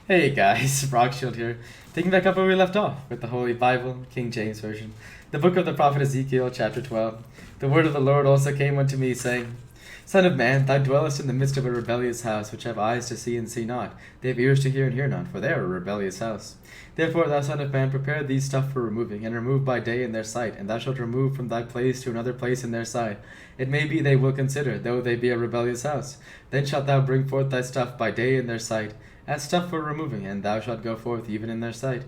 Hey guys, Rockshield here, taking back up where we left off with the Holy Bible, King James Version, the book of the prophet Ezekiel, chapter 12. The word of the Lord also came unto me, saying, Son of man, thou dwellest in the midst of a rebellious house, which have eyes to see and see not, they have ears to hear and hear not, for they are a rebellious house. Therefore, thou son of man, prepare these stuff for removing, and remove by day in their sight, and thou shalt remove from thy place to another place in their sight. It may be they will consider, though they be a rebellious house. Then shalt thou bring forth thy stuff by day in their sight, as stuff for removing, and thou shalt go forth even in their sight,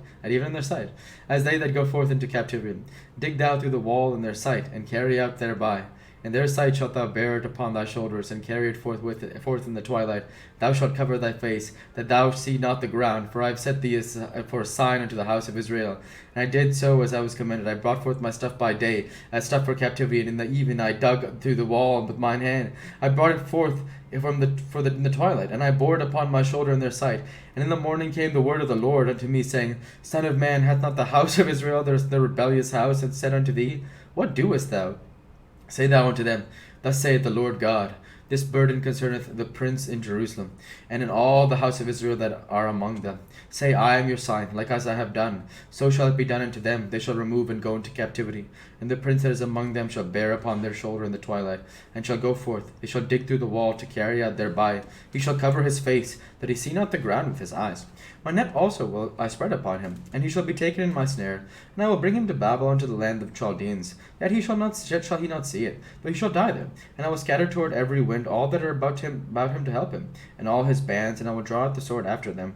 as they that go forth into captivity. Dig thou through the wall in their sight, and carry out thereby. In their sight shalt thou bear it upon thy shoulders, and carry it forth in the twilight. Thou shalt cover thy face, that thou see not the ground, for I have set thee as for a sign unto the house of Israel. And I did so as I was commanded. I brought forth my stuff by day, as stuff for captivity, and in the evening I dug through the wall with mine hand. I brought it forth in the twilight, and I bore it upon my shoulder in their sight. And in the morning came the word of the Lord unto me, saying, Son of man, hath not the house of Israel, the rebellious house, and said unto thee, What doest thou? Say thou unto them, Thus saith the Lord God, This burden concerneth the prince in Jerusalem, and in all the house of Israel that are among them. Say, I am your sign, like as I have done, so shall it be done unto them. They shall remove and go into captivity, and the prince that is among them shall bear upon their shoulder in the twilight, and shall go forth. They shall dig through the wall to carry out thereby. He shall cover his face, that he see not the ground with his eyes. My net also will I spread upon him, and he shall be taken in my snare, and I will bring him to Babylon, to the land of Chaldeans. Yet he shall not see it, but he shall die there. And I will scatter toward every wind all that are about him to help him, and all his bands, and I will draw out the sword after them.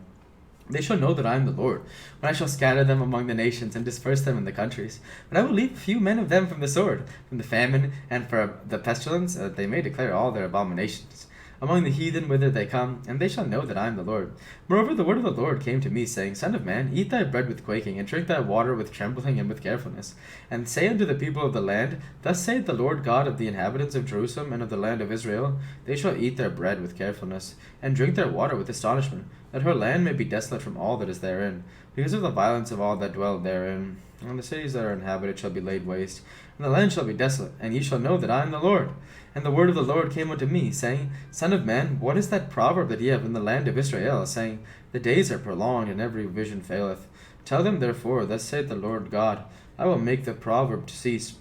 They shall know that I am the Lord, when I shall scatter them among the nations, and disperse them in the countries. But I will leave few men of them from the sword, from the famine, and for the pestilence, that they may declare all their abominations among the heathen whither they come, and they shall know that I am the Lord. Moreover, the word of the Lord came to me, saying, Son of man, eat thy bread with quaking, and drink thy water with trembling and with carefulness. And say unto the people of the land, Thus saith the Lord God of the inhabitants of Jerusalem and of the land of Israel, They shall eat their bread with carefulness, and drink their water with astonishment, that her land may be desolate from all that is therein, because of the violence of all that dwell therein. And the cities that are inhabited shall be laid waste, and the land shall be desolate, and ye shall know that I am the Lord. And the word of the Lord came unto me, saying, Son of man, what is that proverb that ye have in the land of Israel, saying, The days are prolonged, and every vision faileth? Tell them therefore, Thus saith the Lord God, I will make the proverb to cease.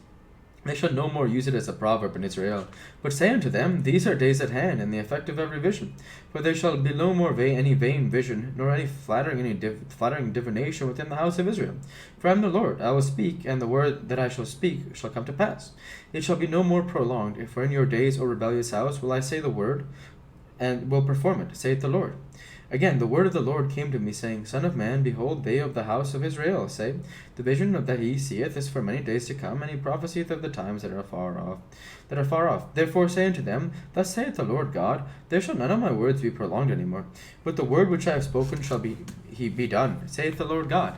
They shall no more use it as a proverb in Israel. But say unto them, These are days at hand, and the effect of every vision. For there shall be no more any vain vision, nor any flattering divination within the house of Israel. For I am the Lord, I will speak, and the word that I shall speak shall come to pass. It shall be no more prolonged, for in your days, O rebellious house, will I say the word, and will perform it, saith the Lord. Again, the word of the Lord came to me, saying, Son of man, behold, they of the house of Israel say, The vision that he seeth is for many days to come, and he prophesieth of the times that are far off. Therefore say unto them, Thus saith the Lord God, There shall none of my words be prolonged any more, but the word which I have spoken shall be done, saith the Lord God.